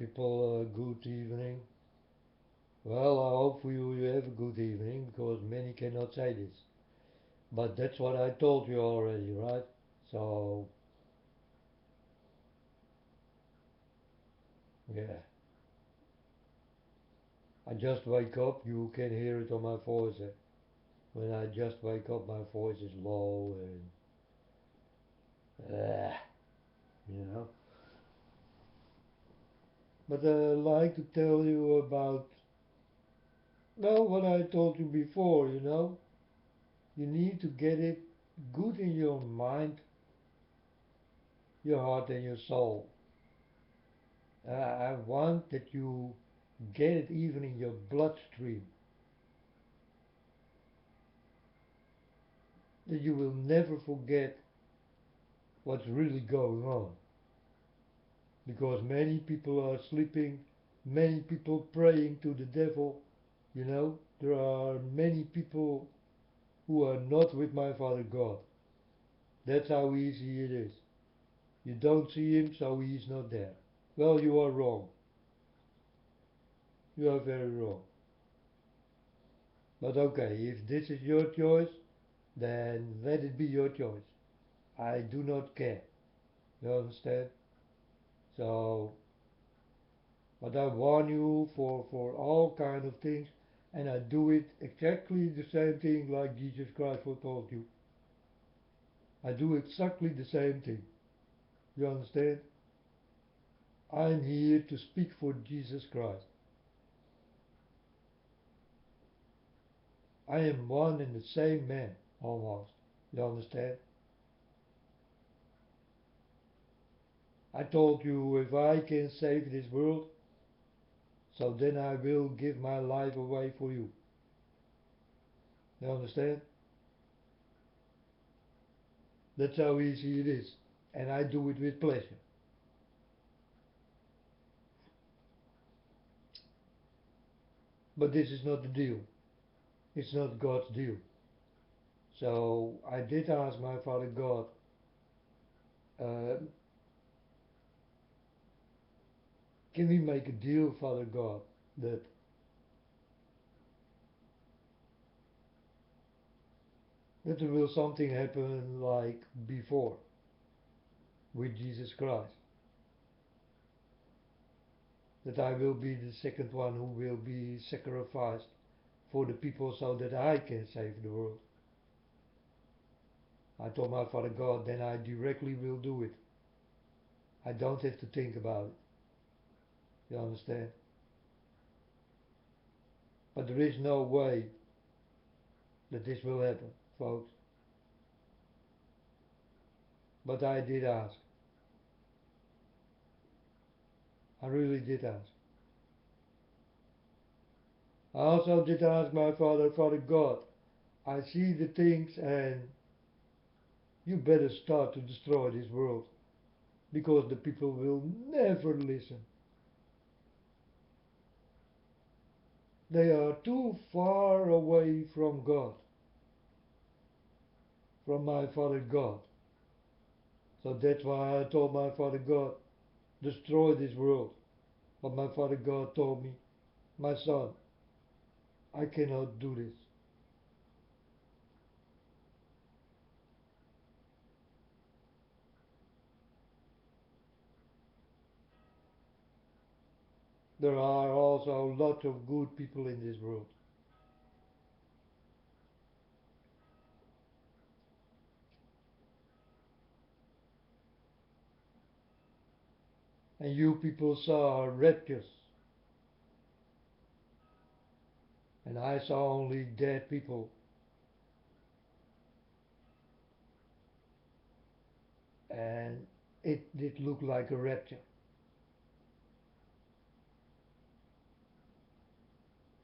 people, good evening. Well, I hope for you you have a good evening because many cannot say this. But that's what I told you already, right? So, yeah. I just wake up, you can hear it on my voice. When I just wake up, my voice is low and, you know. But I like to tell you about, well, what I told you before, you know. You need to get it good in your mind, your heart, and your soul. I want that you get it even in your bloodstream, that you will never forget what's really going on. Because many people are sleeping, many people praying to the devil, you know. There are many people who are not with my Father God. That's how easy it is. You don't see him, so he is not there. Well, you are wrong. You are very wrong. But okay, if this is your choice, then let it be your choice. I do not care. You understand? So, but I warn you for all kind of things, and I do it exactly the same thing like Jesus Christ told you. I do exactly the same thing. You understand? I'm here to speak for Jesus Christ. I am one and the same man, almost. You understand? I told you if I can save this world, so then I will give my life away for you. You understand? That's how easy it is. And I do it with pleasure. But this is not the deal. It's not God's deal. So I did ask my Father God, uh, can we make a deal, Father God, that there will something happen like before with Jesus Christ? That I will be the second one who will be sacrificed for the people so that I can save the world. I told my Father God, then I directly will do it. I don't have to think about it. You understand? But there is no way that this will happen, folks. But I did ask. I really did ask. I also did ask my Father, Father God, I see the things and you better start to destroy this world because the people will never listen. They are too far away from God, from my Father God. So that's why I told my Father God, destroy this world. But my Father God told me, my son, I cannot do this. There are also lots of good people in this world. And you people saw raptures. And I saw only dead people. And it did look like a rapture.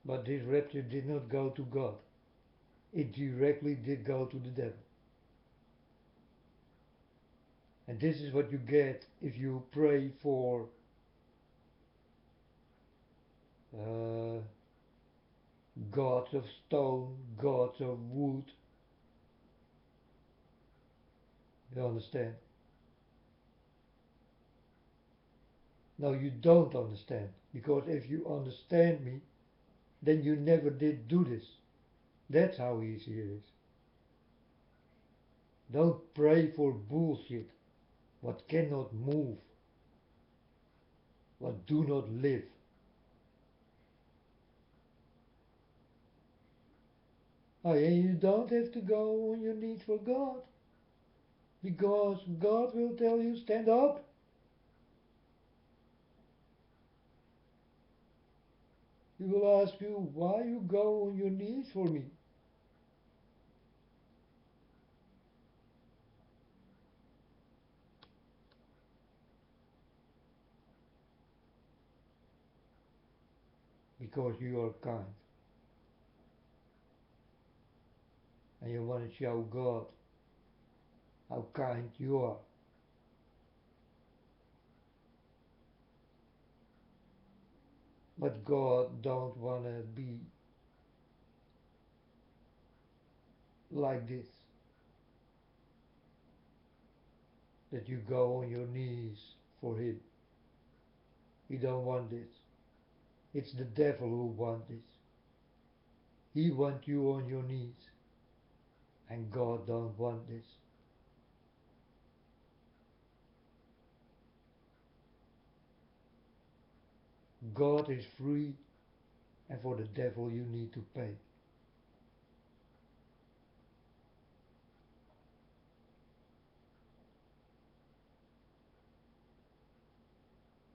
But this rapture did not go to God. It directly did go to the devil. And this is what you get if you pray for uh, gods of stone, gods of wood. You understand? No, you don't understand. Because if you understand me, then you never did do this. That's how easy it is. Don't pray for bullshit. What cannot move. What do not live. Oh, and you don't have to go on your knees for God. Because God will tell you, stand up. He will ask you, why you go on your knees for me? Because you are kind. And you want to show God how kind you are. But God don't want to be like this. That you go on your knees for Him. He don't want this. It's the devil who wants this. He wants you on your knees. And God don't want this. God is free, and for the devil you need to pay.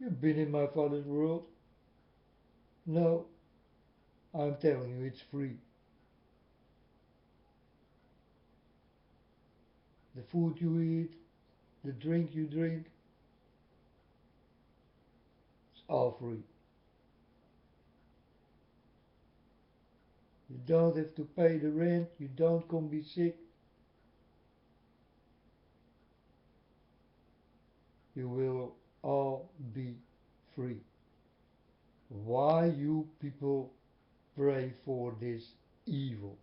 You've been in my father's world? No, I'm telling you it's free. The food you eat, the drink you drink, it's all free. You don't have to pay the rent, you don't come be sick. You will all be free. Why you people pray for this evil?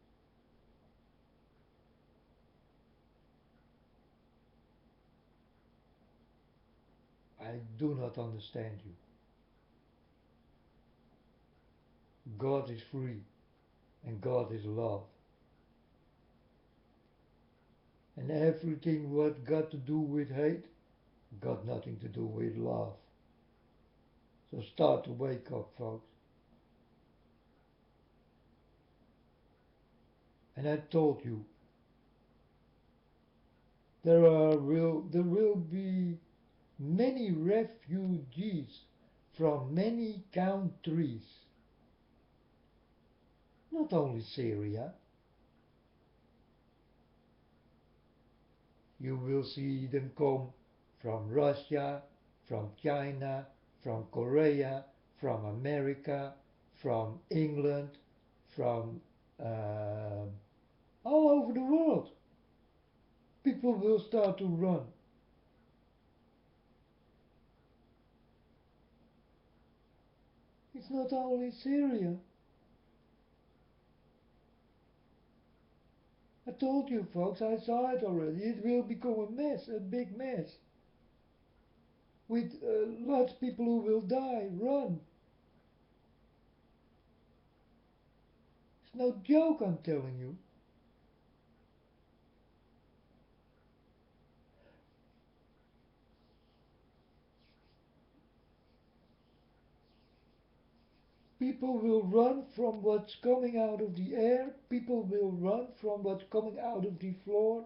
I do not understand you. God is free and God is love. And everything what got to do with hate got nothing to do with love. So start to wake up, folks. And I told you, there will be many refugees from many countries, not only Syria. You will see them come from Russia, from China, from Korea, from America, from England, from all over the world. People will start to run. It's not only Syria. I told you folks, I saw it already. It will become a mess, a big mess. With lots of people who will die, run. It's no joke, I'm telling you. People will run from what's coming out of the air. People will run from what's coming out of the floor.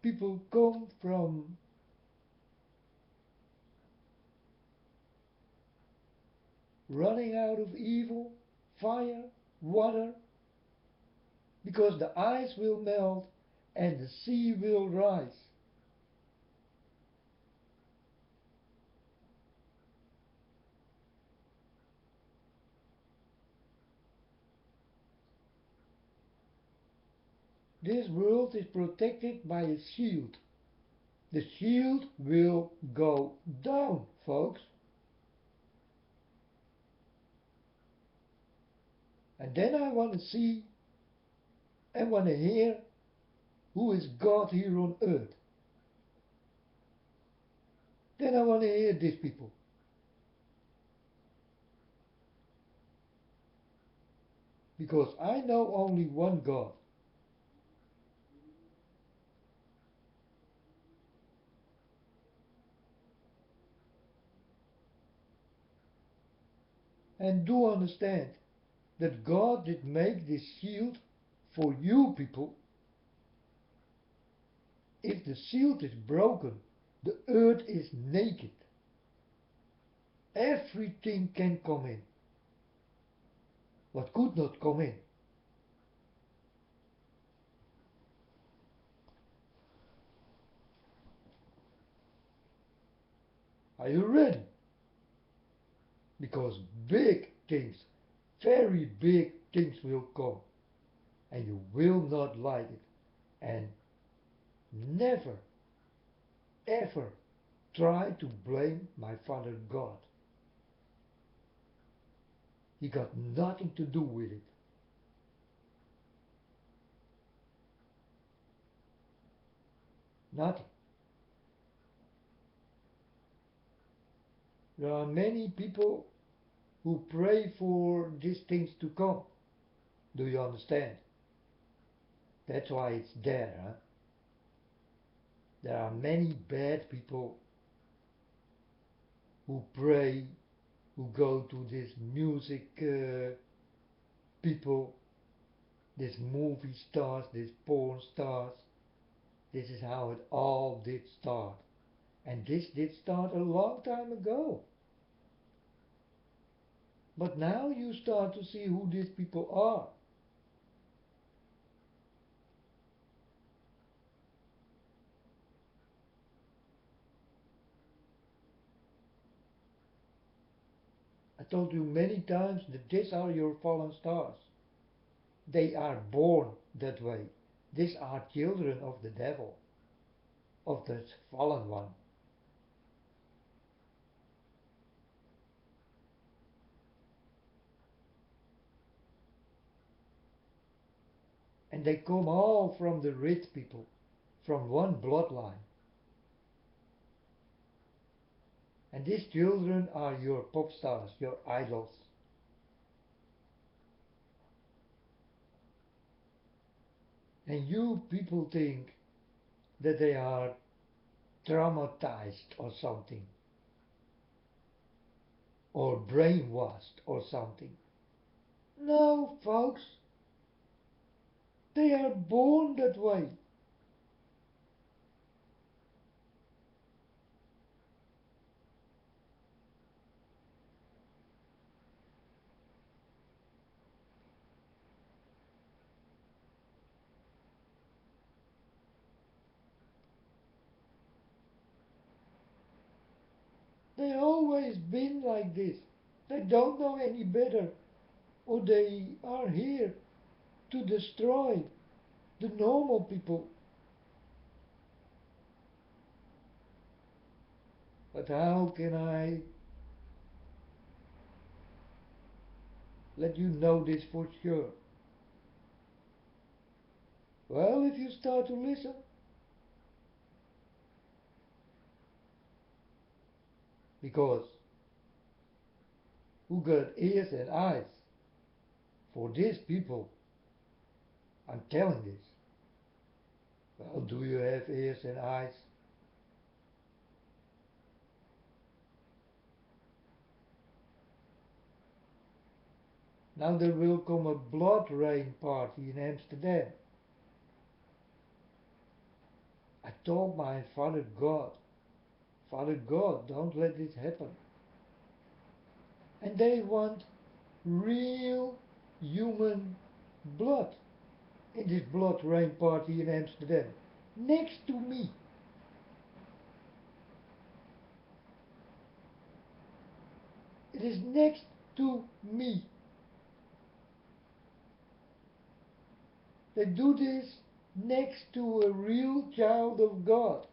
People come from running out of evil, fire, water, because the ice will melt and the sea will rise. This world is protected by a shield. The shield will go down, folks. And then I want to see and want to hear who is God here on earth. then I want to hear these people. Because I know only one God. And do understand that God did make this shield for you people. If the shield is broken, the earth is naked. Everything can come in. What could not come in. Are you ready? Because big things, very big things will come. And you will not like it. And never, ever try to blame my Father God. He got nothing to do with it. Nothing. There are many people who pray for these things to come. Do you understand? That's why it's there. Huh? There are many bad people who pray, who go to this music people, these movie stars, these porn stars. This is how it all did start. And this did start a long time ago. But now you start to see who these people are. I told you many times that these are your fallen stars. They are born that way. These are children of the devil, of the fallen one. And they come all from the rich people, from one bloodline. And these children are your pop stars, your idols. And you people think that they are traumatized or something, or brainwashed or something. No, folks, they are born that way. They always been like this. They don't know any better, or they are here to destroy the normal people. But how can I let you know this for sure? Well, if you start to listen, because who got ears and eyes for these people? I'm telling this. Well, do you have ears and eyes? Now there will come a blood rain party in Amsterdam. I told my Father God, don't let this happen. And they want real human blood in this blood rain party in Amsterdam. Next to me. It is next to me. They do this next to a real child of God.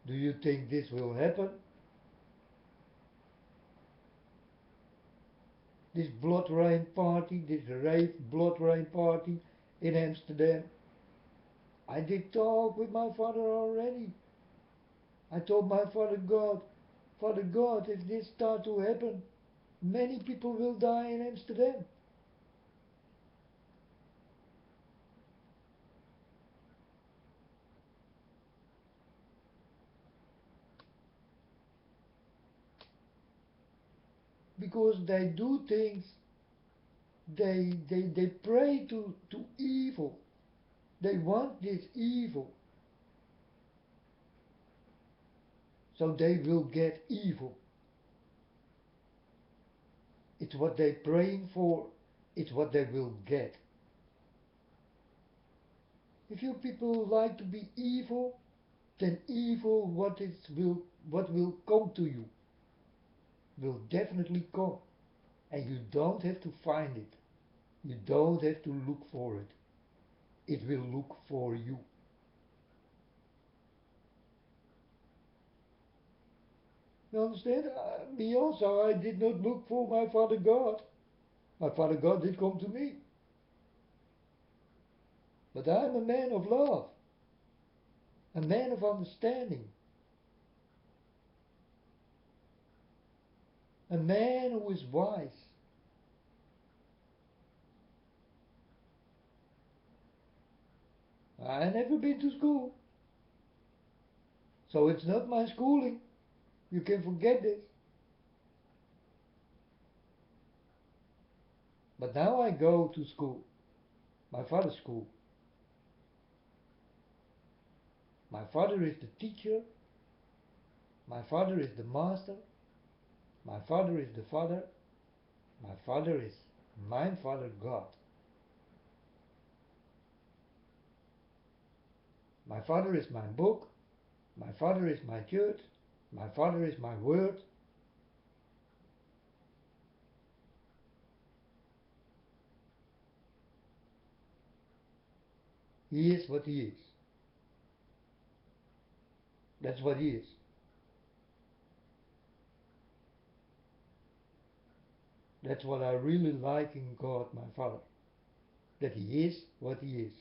Do you think this will happen? This blood rain party, this rave blood rain party in Amsterdam. I did talk with my father already. I told my Father God, Father God, if this start to happen, many people will die in Amsterdam. Because they do things, they pray to evil. They want this evil. So they will get evil. It's what they're praying for, it's what they will get. If you people like to be evil, then evil what will come to you will definitely come. And you don't have to find it. You don't have to look for it. It will look for you. You understand? Me also, I did not look for my Father God. My Father God did come to me. But I'm a man of love, a man of understanding, a man who is wise. I never been to school, so it's not my schooling. You can forget this. But now I go to school, my father's school. My father is the teacher, my father is the master, my father is the father, my father is my Father God. My father is my book, my father is my church, my father is my word. He is what he is. That's what he is. That's what I really like in God, my Father. That he is what he is.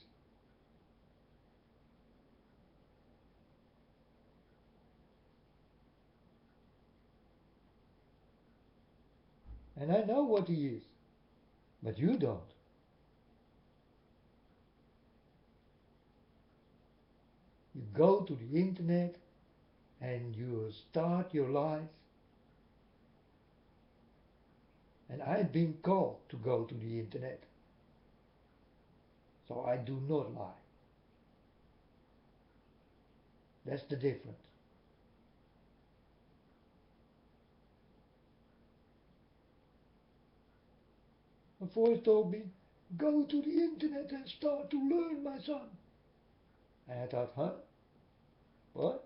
And I know what he is. But you don't. You go to the internet and you start your life. And I've been called to go to the internet. So I do not lie. That's the difference. A voice told me, go to the internet and start to learn, my son. And I thought, huh? What?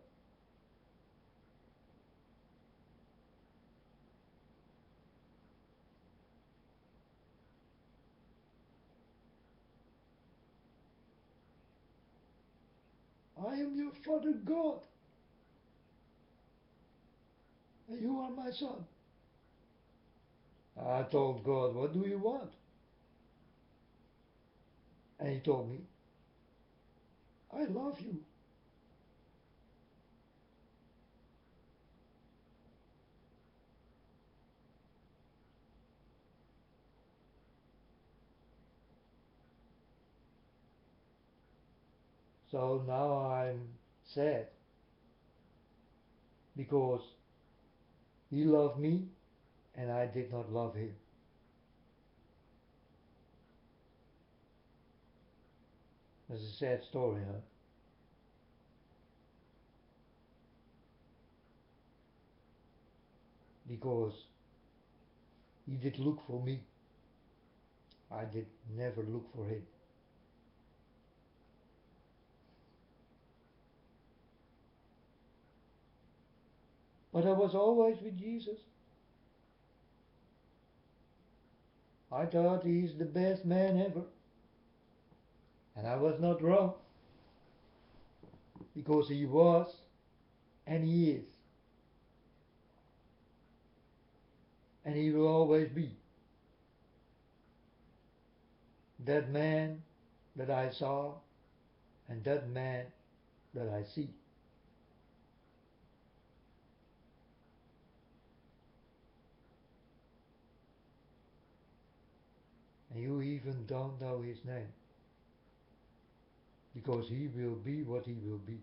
I am your Father God. And you are my son. I told God, what do you want? And he told me, I love you. So now I'm sad because he loved me and I did not love him. That's a sad story, huh? Because he did look for me. I did never look for him. But I was always with Jesus. I thought he's the best man ever. And I was not wrong. Because he was and he is. And he will always be. That man that I saw and that man that I see. even don't know his name, because he will be what he will be.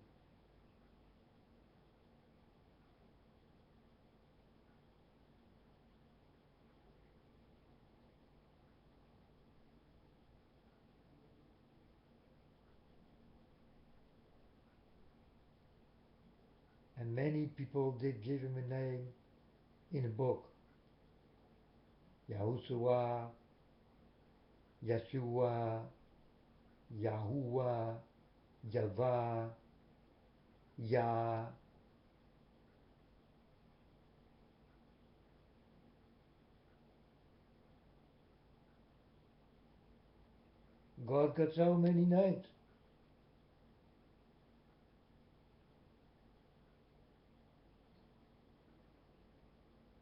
And many people did give him a name in a book. Yahushua, Yeshua, Yahuwah, Yahweh, Yah. God got so many names.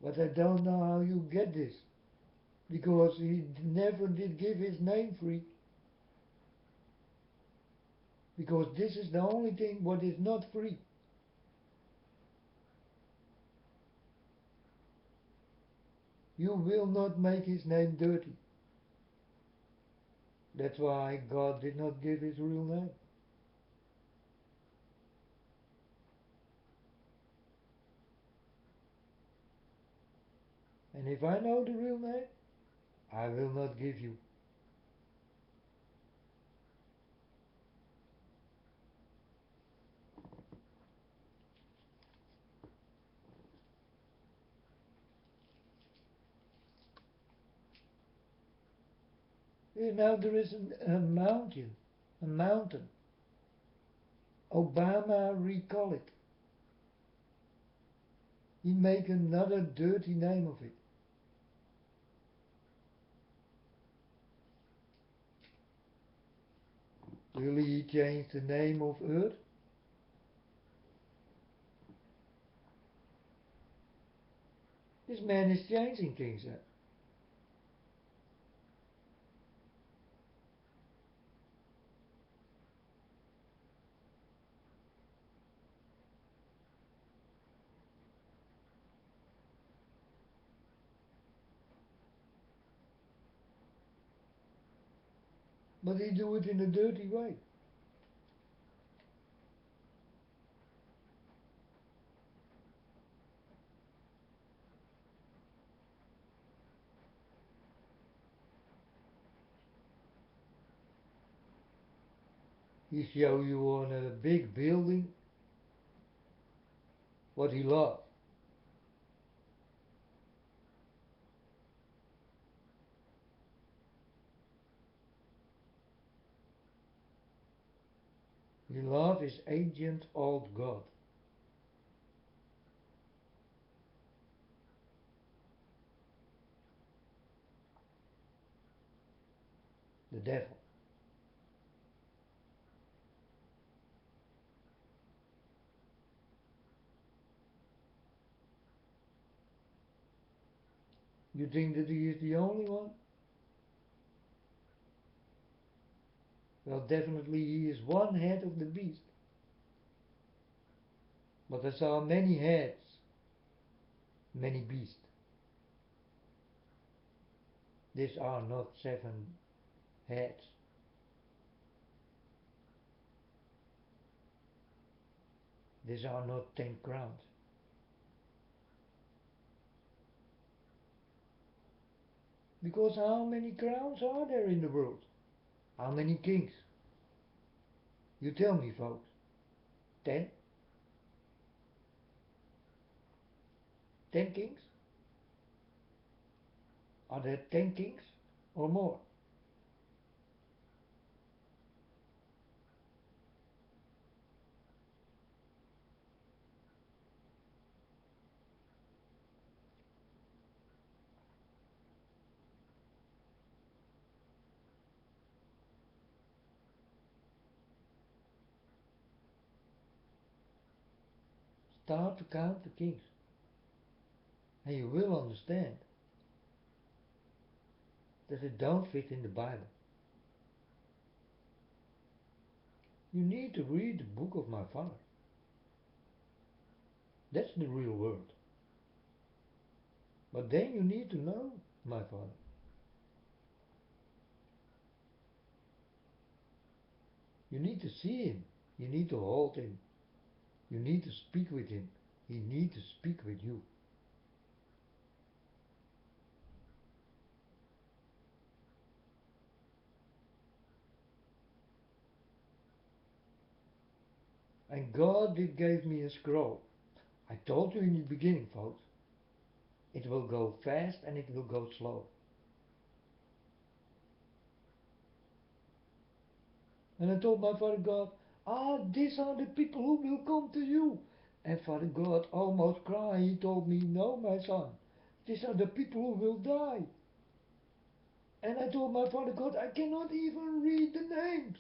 But I don't know how you get this, because he never did give his name free. Because this is the only thing what is not free. You will not make his name dirty. That's why God did not give his real name. And if I know the real name, I will not give you. Now there is a mountain. Obama recall it. He make another dirty name of it. Will he change the name of Earth? This man is changing things. But he do it in a dirty way. He show you on a big building what he loves. He loves his ancient old God, the devil. You think that he is the only one? Well, definitely he is one head of the beast. But there are many heads, many beasts. These are not 7 heads. These are not 10 crowns. Because how many crowns are there in the world? How many kings? You tell me, folks. 10? 10 kings? Are there 10 kings or more? Start to count the kings. And you will understand that it don't fit in the Bible. You need to read the book of my father. That's the real world. But then you need to know my father. You need to see him. You need to hold him. You need to speak with him. He needs to speak with you. And God did gave me a scroll. I told you in the beginning, folks, it will go fast and it will go slow. And I told my Father God, these are the people who will come to you. And Father God almost cried. He told me, no, my son, these are the people who will die. And I told my Father God, I cannot even read the names.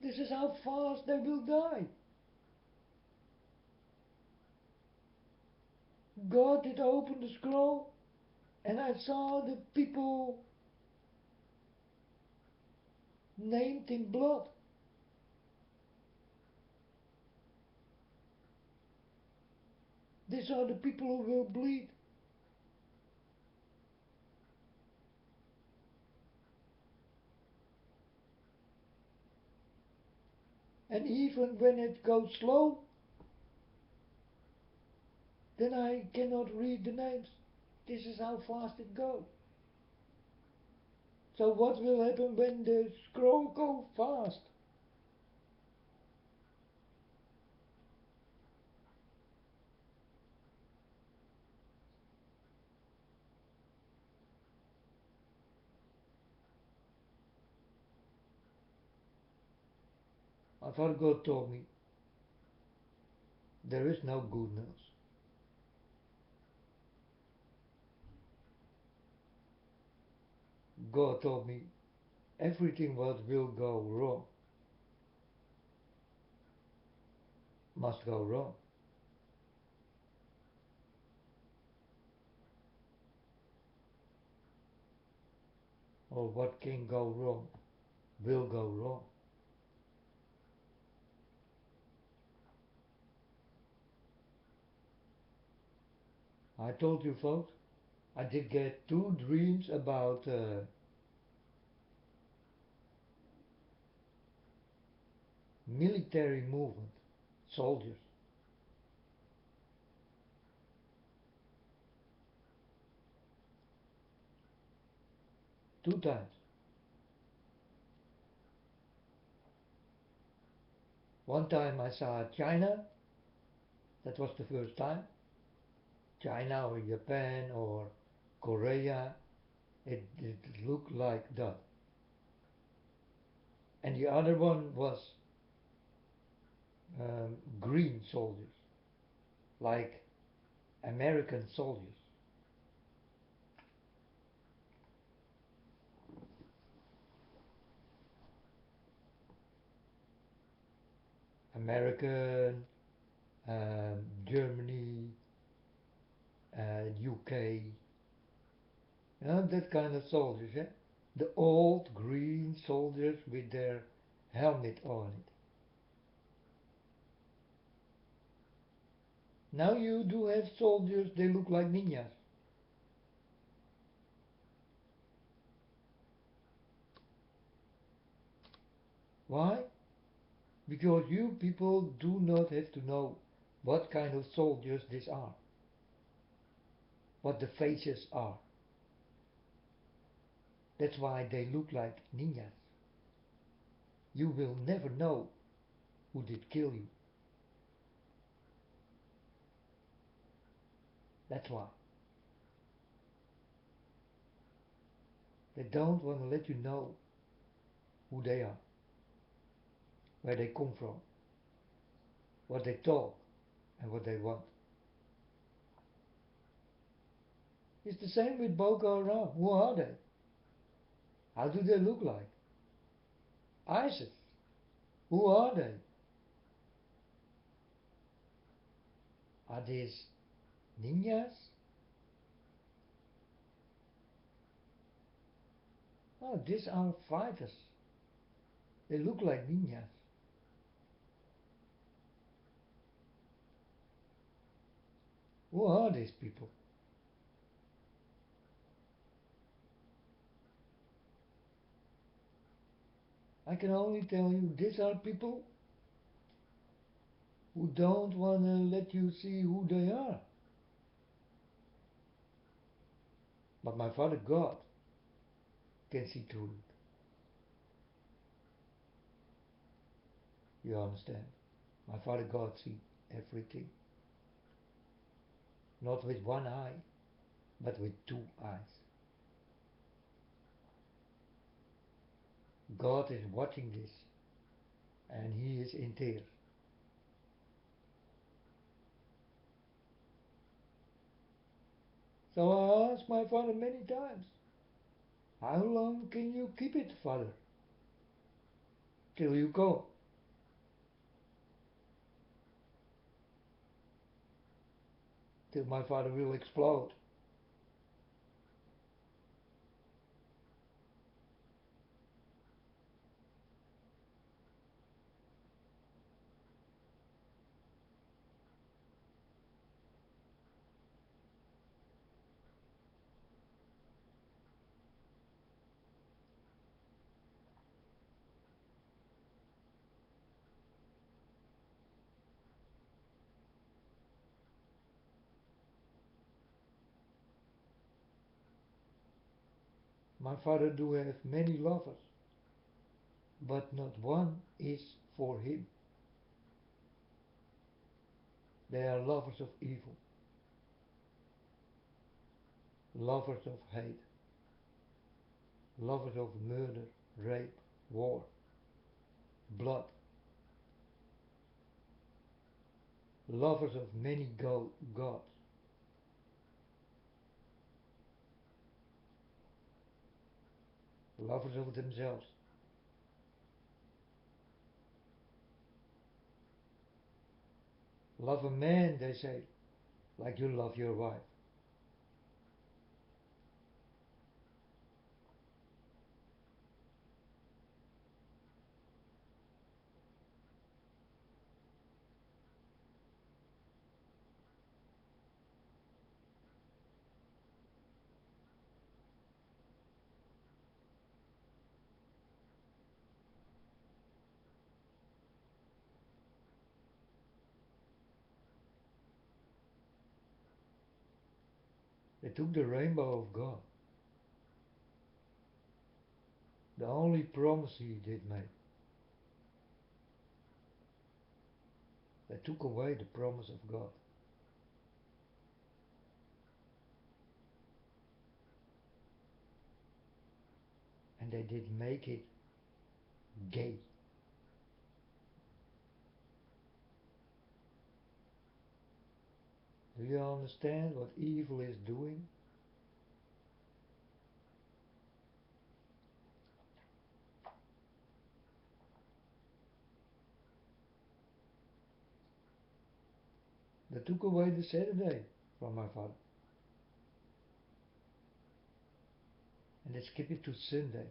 This is how fast they will die. God did open the scroll, and I saw the people named in blood. These are the people who will bleed. And even when it goes slow, then I cannot read the names. This is how fast it goes. So what will happen when the scroll goes fast? My Father God told me, there is no good news. God told me, everything what will go wrong must go wrong. Or what can go wrong will go wrong. I told you folks, I did get two dreams about military movement, soldiers, two times. One time I saw China, that was the first time. China or Japan or Korea, it looked like that. And the other one was green soldiers, like American soldiers. American, Germany, UK, that kind of soldiers, yeah? The old green soldiers with their helmet on it. Now you do have soldiers, they look like ninjas. Why? Because you people do not have to know what kind of soldiers these are, what the faces are. That's why they look like ninjas. You will never know who did kill you. That's why. They don't want to let you know who they are, where they come from, what they talk, and what they want. It's the same with Boko Haram. Who are they? How do they look like? ISIS. Who are they? Are these ninjas? Oh, these are fighters. They look like ninjas. Who are these people? I can only tell you these are people who don't want to let you see who they are. But my Father God can see through it. You understand? My Father God sees everything. Not with one eye, but with two eyes. God is watching this and He is in tears. So I asked my Father many times, how long can you keep it, Father? Till you go. Till my Father will explode. My Father do have many lovers, but not one is for Him. They are lovers of evil, lovers of hate, lovers of murder, rape, war, blood, lovers of many gods, lovers of themselves. Love a man, they say, like you love your wife. They took the rainbow of God, the only promise He did make. They took away the promise of God. And they did make it gay. Do you understand what evil is doing? They took away the Saturday from my Father. And they skip it to Sunday.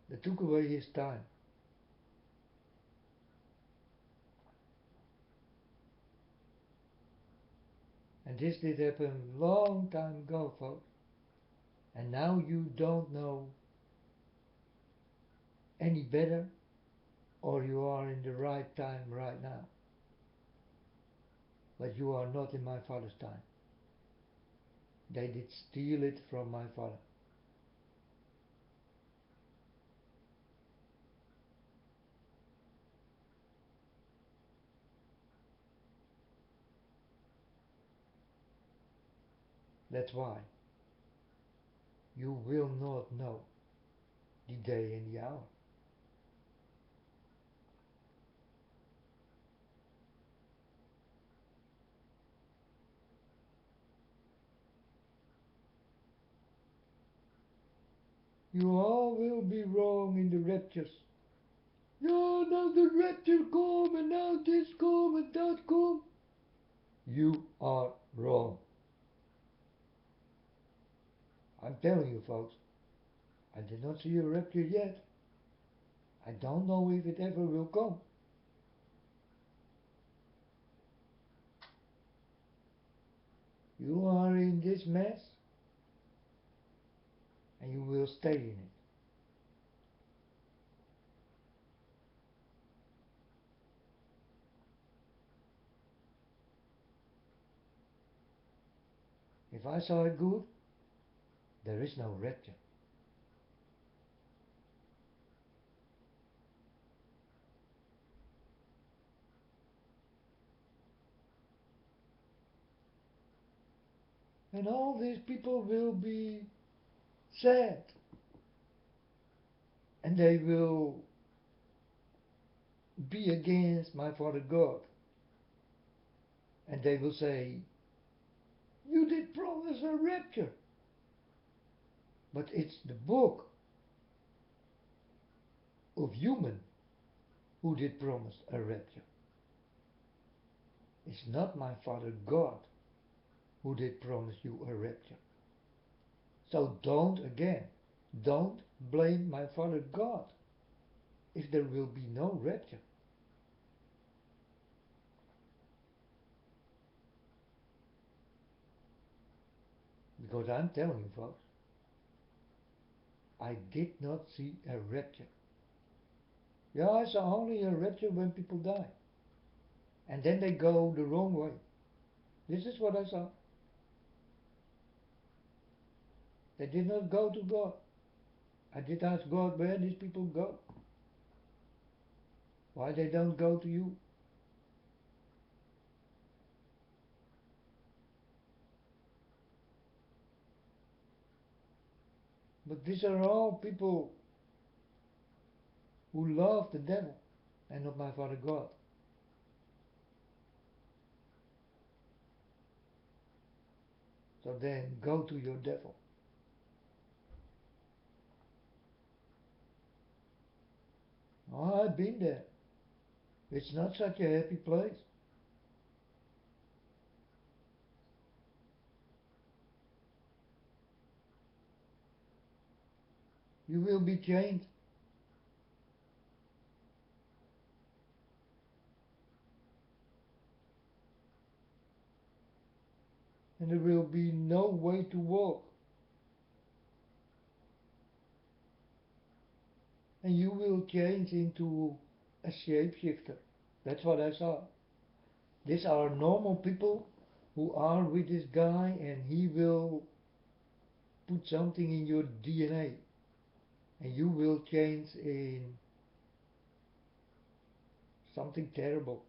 They took away His time. And this did happen long time ago, folks. And now you don't know any better, or you are in the right time right now. But you are not in my Father's time. They did steal it from my Father. That's why you will not know the day and the hour. You all will be wrong in the raptures. Yeah, now the rapture come and now this come and that come. You are wrong. I'm telling you, folks, I did not see a rapture yet. I don't know if it ever will come. You are in this mess, and you will stay in it. If I saw it good, there is no rapture. And all these people will be sad. And they will be against my Father God. And they will say, you did promise a rapture. But it's the book of human who did promise a rapture. It's not my Father God who did promise you a rapture. So don't blame my Father God if there will be no rapture. Because I'm telling you, folks, I did not see a rapture. Yeah, I saw only a rapture when people die. And then they go the wrong way. This is what I saw. They did not go to God. I did ask God where these people go. Why they don't go to you. But these are all people who love the devil and not my Father God. So then go to your devil. Oh, I've been there. It's not such a happy place. You will be chained. And there will be no way to walk. And you will change into a shapeshifter. That's what I saw. These are normal people who are with this guy, and he will put something in your DNA, and you will change in something terrible.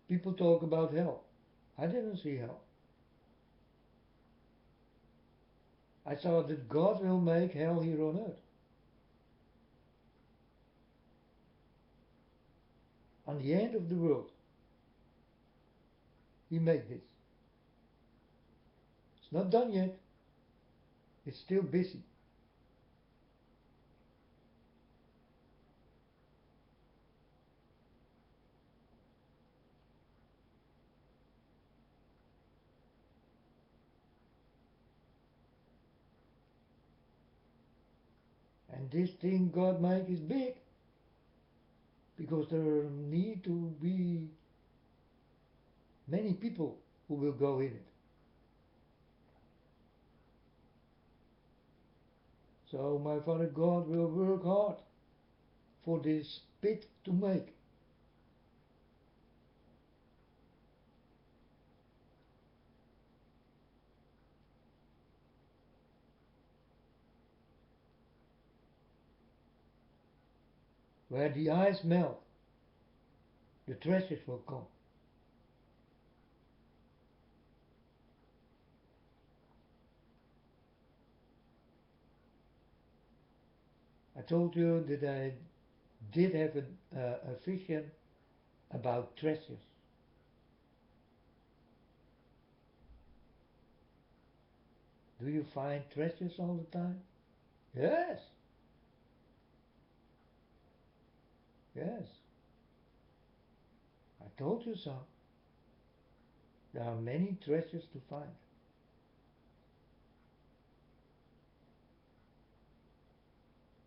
People talk about hell. I didn't see hell. I saw that God will make hell here on earth. On the end of the world, He made this. It's not done yet. It's still busy. And this thing God made is big, because there need to be many people who will go in it. So my Father God will work hard for this pit to make. Where the ice melt, the treasures will come. I told you that I did have a vision about treasures. Do you find treasures all the time? Yes, yes. I told you so. There are many treasures to find.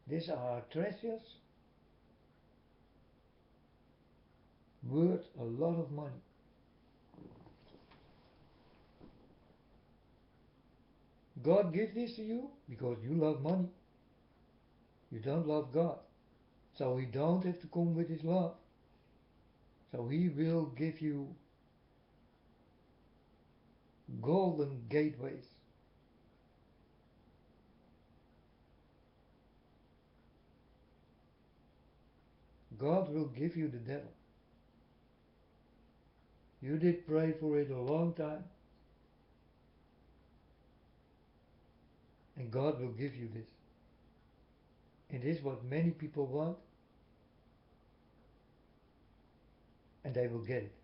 These are treasures worth a lot of money. God gives this to you because you love money. You don't love God. So He don't have to come with His love. So He will give you golden gateways. God will give you the devil. You did pray for it a long time, and God will give you this. It is what many people want, and they will get it.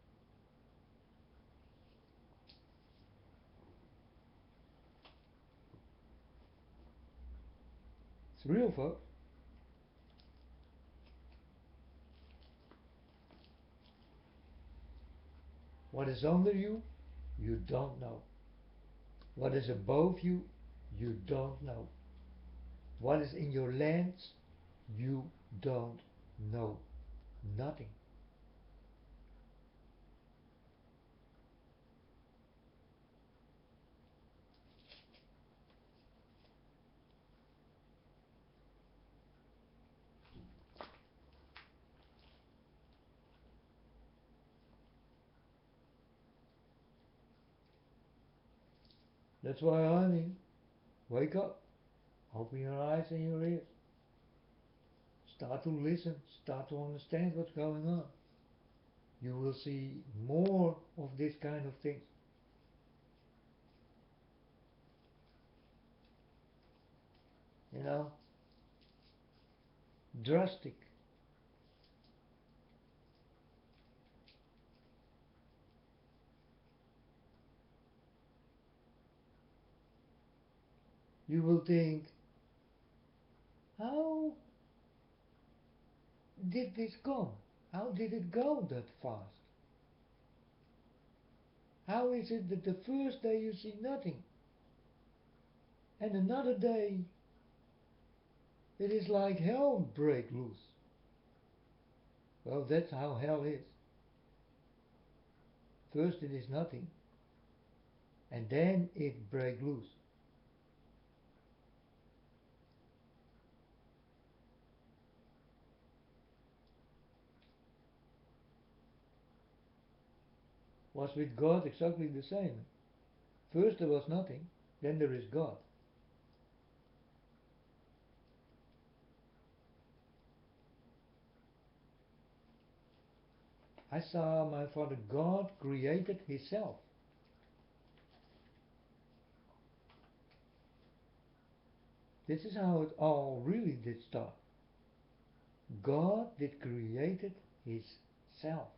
It's real, folks. What is under you, you don't know. What is above you, you don't know. What is in your lands, you don't know. Nothing. That's why I mean, wake up, open your eyes and your ears. Start to listen, start to understand what's going on. You will see more of this kind of things. You know, drastic. You will think, how did this come? How did it go that fast? How is it that the first day you see nothing, and another day it is like hell break loose? Well, that's how hell is. First it is nothing, and then it break loose. Was with God exactly the same. First there was nothing, then there is God. I saw my Father God created Himself. This is how it all really did start. God did created Himself.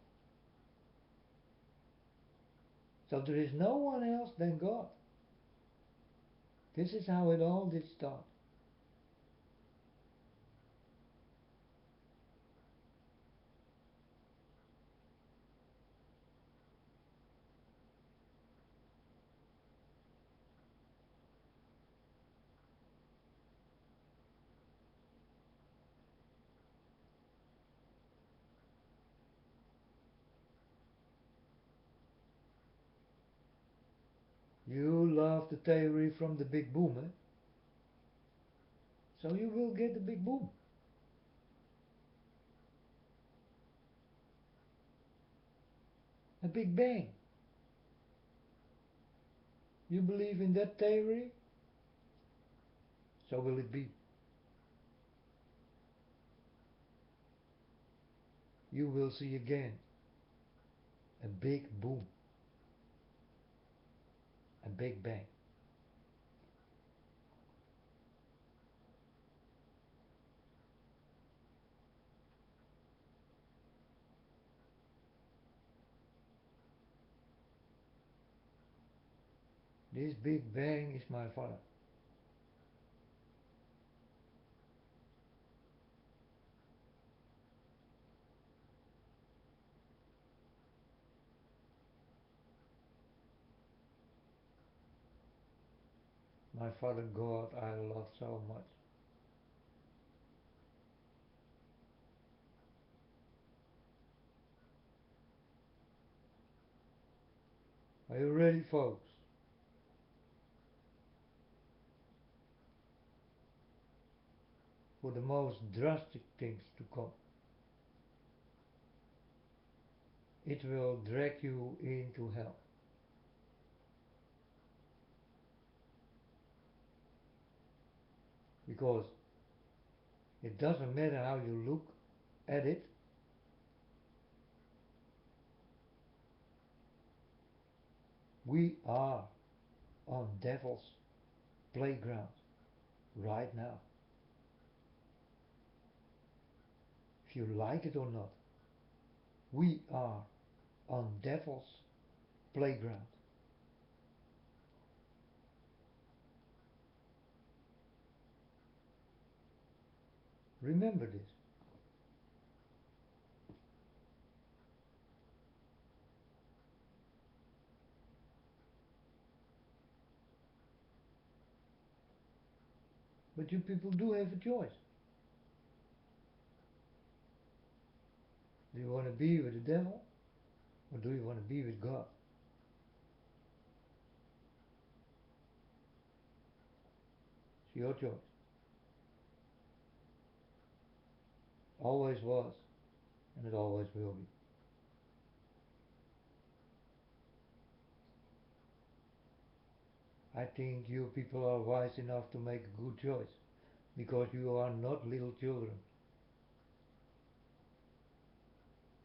So there is no one else than God. This is how it all did start. You love the theory from the big boom, eh? So you will get the big boom. A big bang. You believe in that theory? So will it be. You will see again a big boom. A big bang. This big bang is my Father. my Father God I love so much. Are you ready, folks, for the most drastic things to come? It will drag you into hell. Because it doesn't matter how you look at it, we are on devil's playground right now. If you like it or not, we are on devil's playground. Remember this. But you people do have a choice. Do you want to be with the devil or do you want to be with God? It's your choice. Always was and it always will be. I think you people are wise enough to make a good choice because you are not little children.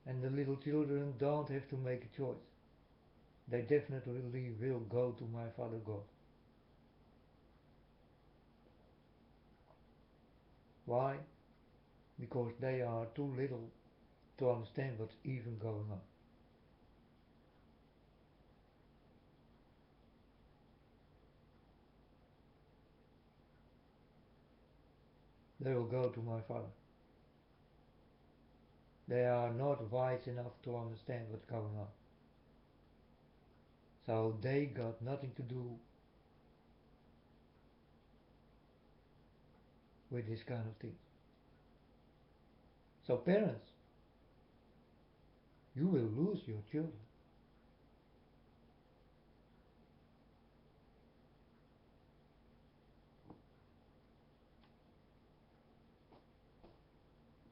And the little children don't have to make a choice. They definitely will go to my Father God. Why? Because they are too little to understand what's even going on. They will go to my Father. They are not wise enough to understand what's going on. So they got nothing to do with this kind of thing. So parents, you will lose your children.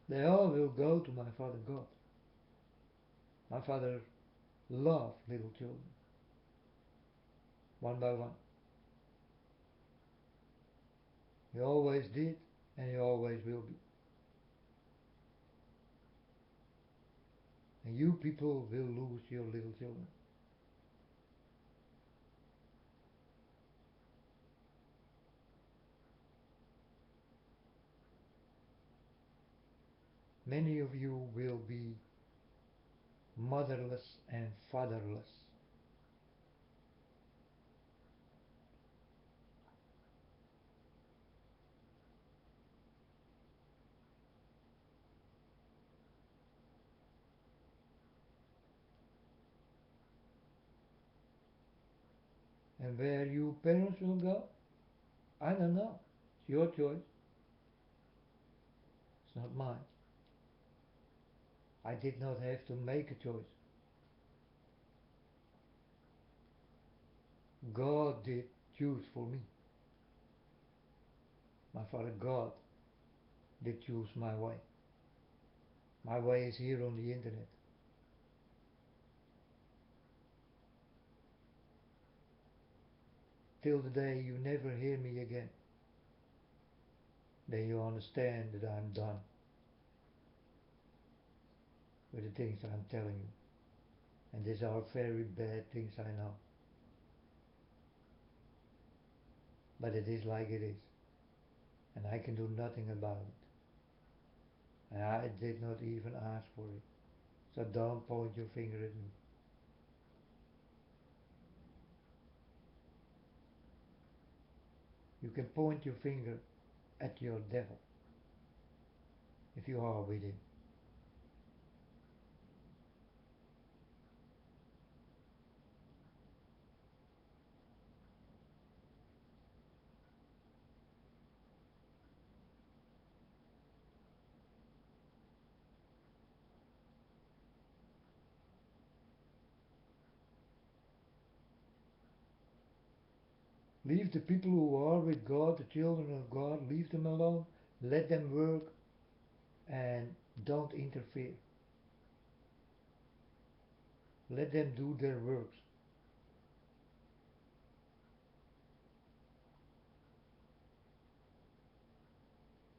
They all will go to my Father God. My Father loved little children, one by one. He always did, and he always will be. And you people will lose your little children. Many of you will be motherless and fatherless. And where you parents will go, I don't know. It's your choice. It's not mine. I did not have to make a choice. God did choose for me. My Father God did choose my way. My way is here on the internet. Till the day you never hear me again. Then you understand that I'm done with the things I'm telling you. And these are very bad things, I know. But it is like it is. And I can do nothing about it. And I did not even ask for it. So don't point your finger at me. You can point your finger at your devil if you are with him. Leave the people who are with God, the children of God, leave them alone. Let them work and don't interfere. Let them do their works.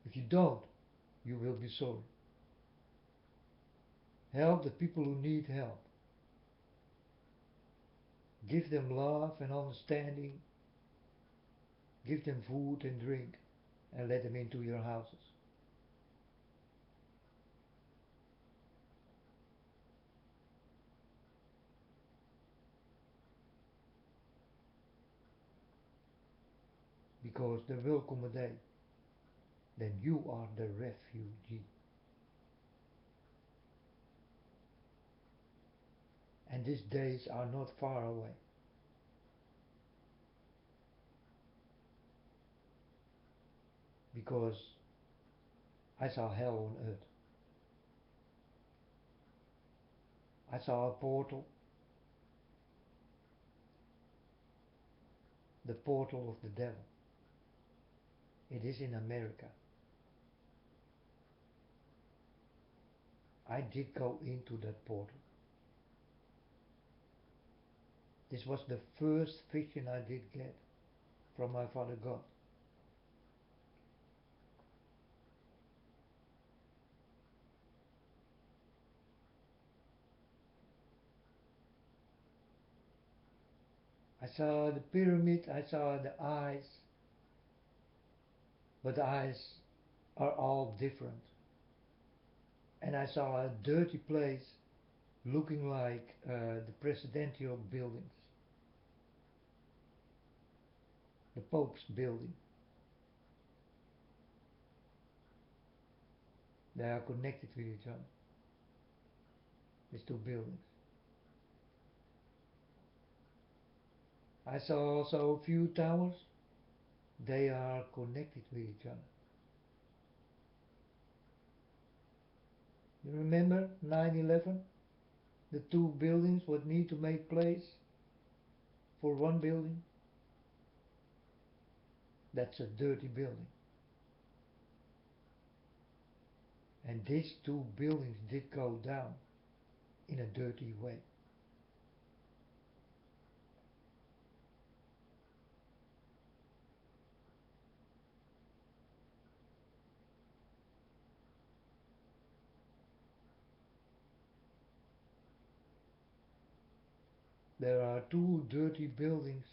If you don't, you will be sorry. Help the people who need help. Give them love and understanding. Give them food and drink and let them into your houses. Because there will come a day then you are the refugee. And these days are not far away. Because I saw hell on earth. I saw a portal, the portal of the devil. It is in America. I did go into that portal. This was the first vision I did get from my Father God. I saw the pyramid, I saw the eyes, but the eyes are all different. And I saw a dirty place looking like the presidential buildings, the Pope's building. They are connected with each other, these two buildings. I saw also a few towers. They are connected with each other. You remember 9/11? The two buildings would need to make place for one building? That's a dirty building. And these two buildings did go down in a dirty way. There are two dirty buildings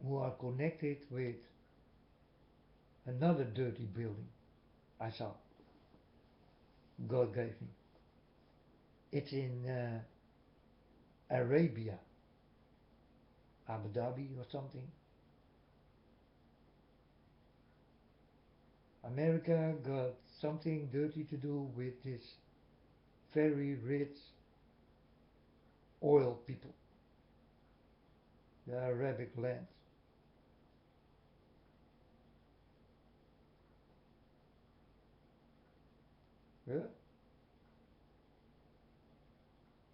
who are connected with another dirty building I saw. God gave me. It's in Arabia, Abu Dhabi or something. America got something dirty to do with this very rich oil people, the Arabic lands. Yeah?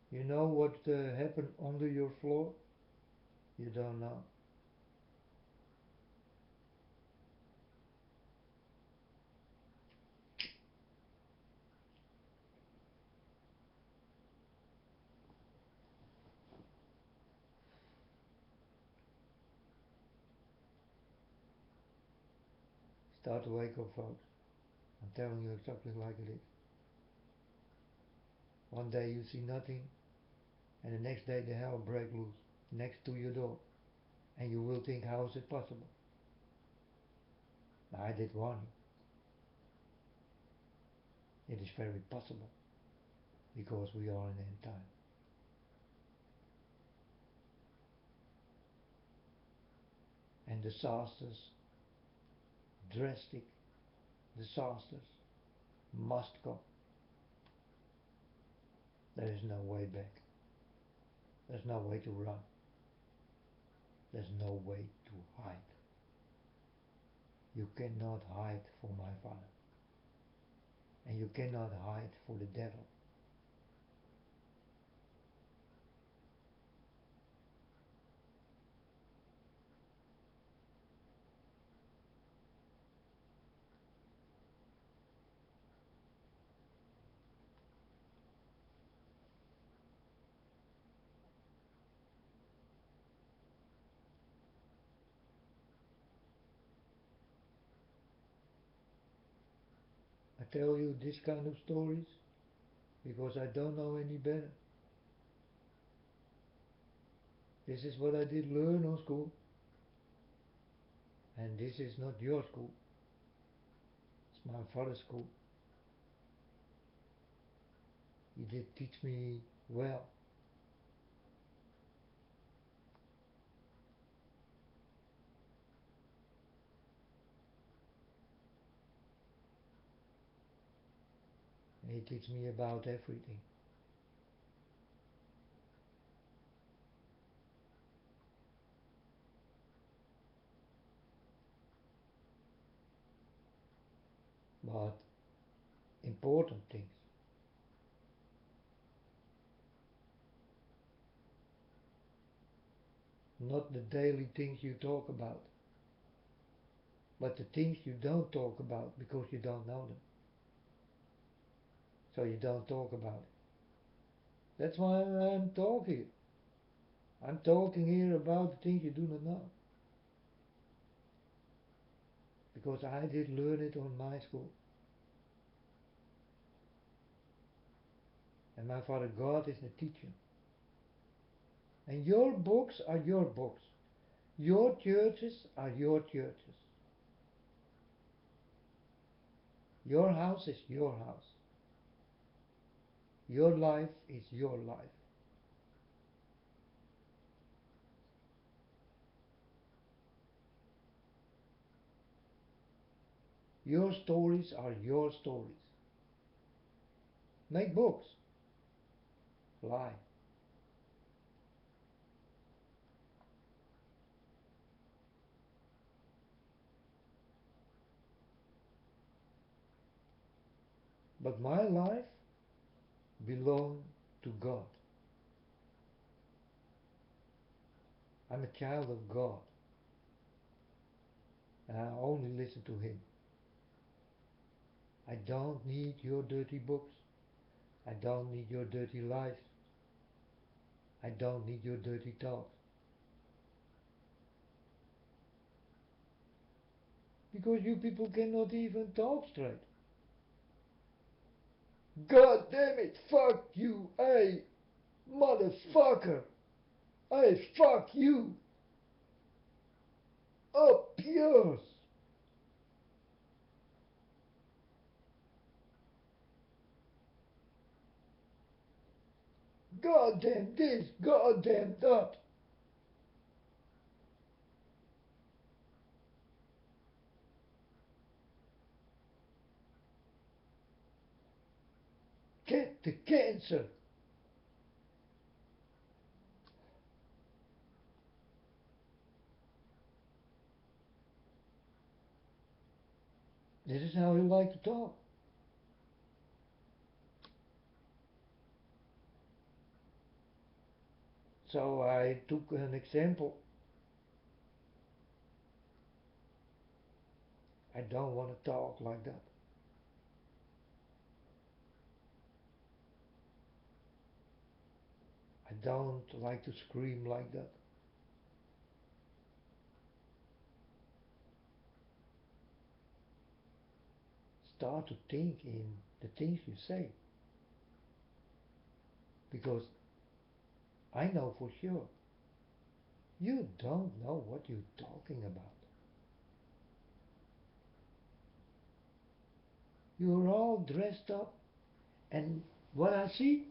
You know what happened under your floor? You don't know. Start to wake up, folks. I'm telling you exactly like it is. One day you see nothing, and the next day the hell break loose next to your door, and you will think, how is it possible? I did warn you. It is very possible because we are in end time. And disasters, drastic disasters, must come. There is no way back. There's no way to run. There's no way to hide. You cannot hide from my Father. And you cannot hide from the devil. I tell you this kind of stories because I don't know any better. This is what I did learn on school. And this is not your school. It's my father's school. He did teach me well. And he teach me about everything. But important things. Not the daily things you talk about. But the things you don't talk about because you don't know them. So you don't talk about it. That's why I'm talking. I'm talking here about the things you do not know. Because I did learn it on my school. And my Father God is the teacher. And your books are your books. Your churches are your churches. Your house is your house. Your life is your life. Your stories are your stories. Make books. Lie. But my life belongs to God. I'm a child of God. And I only listen to Him. I don't need your dirty books. I don't need your dirty lies. I don't need your dirty talks. Because you people cannot even talk straight. God damn it, fuck you, hey, motherfucker, hey, fuck you, up yours. Goddamn this, goddamn that. Get the cancer. This is how you like to talk. So I took an example. I don't want to talk like that. I don't like to scream like that. Start to think in the things you say. Because I know for sure you don't know what you're talking about. You're all dressed up, and what I see,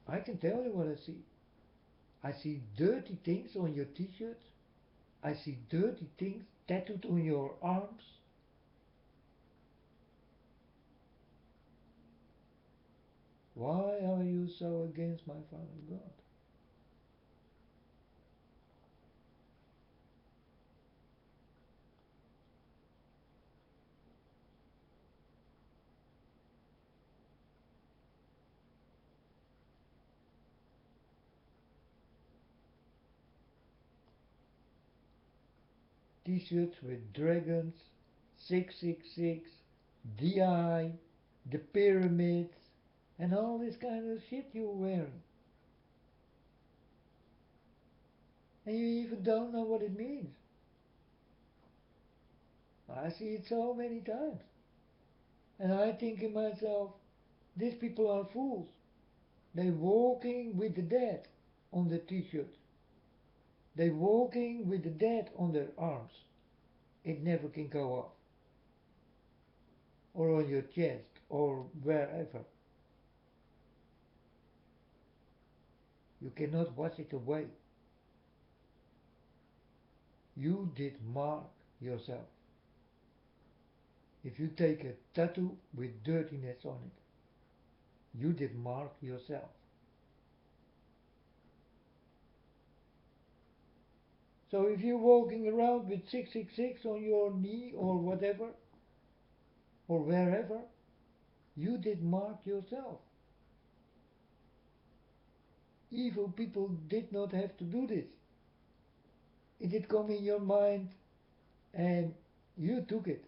I can tell you what I see. I see dirty things on your t-shirts. I see dirty things tattooed on your arms. Why are you so against my Father God? t-shirts with dragons, 666, the eye, the pyramids, and all this kind of shit you're wearing. And you even don't know what it means. I see it so many times. And I think in myself, these people are fools. They walking with the dead on the t-shirt. They walking with the dead on their arms. It never can go off. Or on your chest or wherever. You cannot wash it away. You did mark yourself. If you take a tattoo with dirtiness on it, you did mark yourself. So if you're walking around with 666 on your knee or whatever, or wherever, you did mark yourself. Evil people did not have to do this. It did come in your mind and you took it.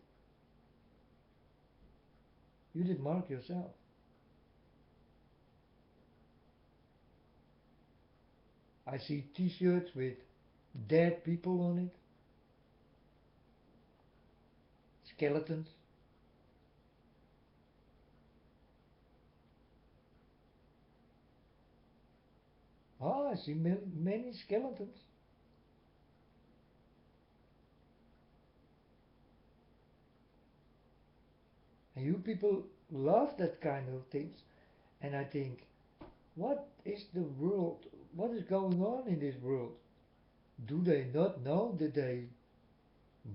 You did mark yourself. I see t-shirts with dead people on it, skeletons. Ah, I see many skeletons. And you people love that kind of things. And I think, what is the world? What is going on in this world? Do they not know that they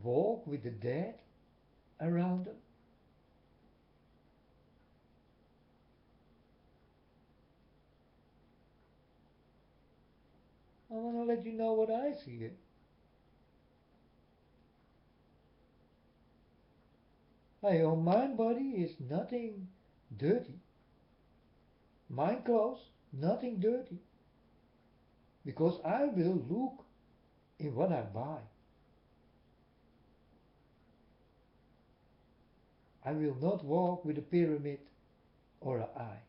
walk with the dead around them? I want to let you know what I see here. Hey, on my body is nothing dirty. My clothes, nothing dirty. Because I will look in what I buy. I will not walk with a pyramid or an eye.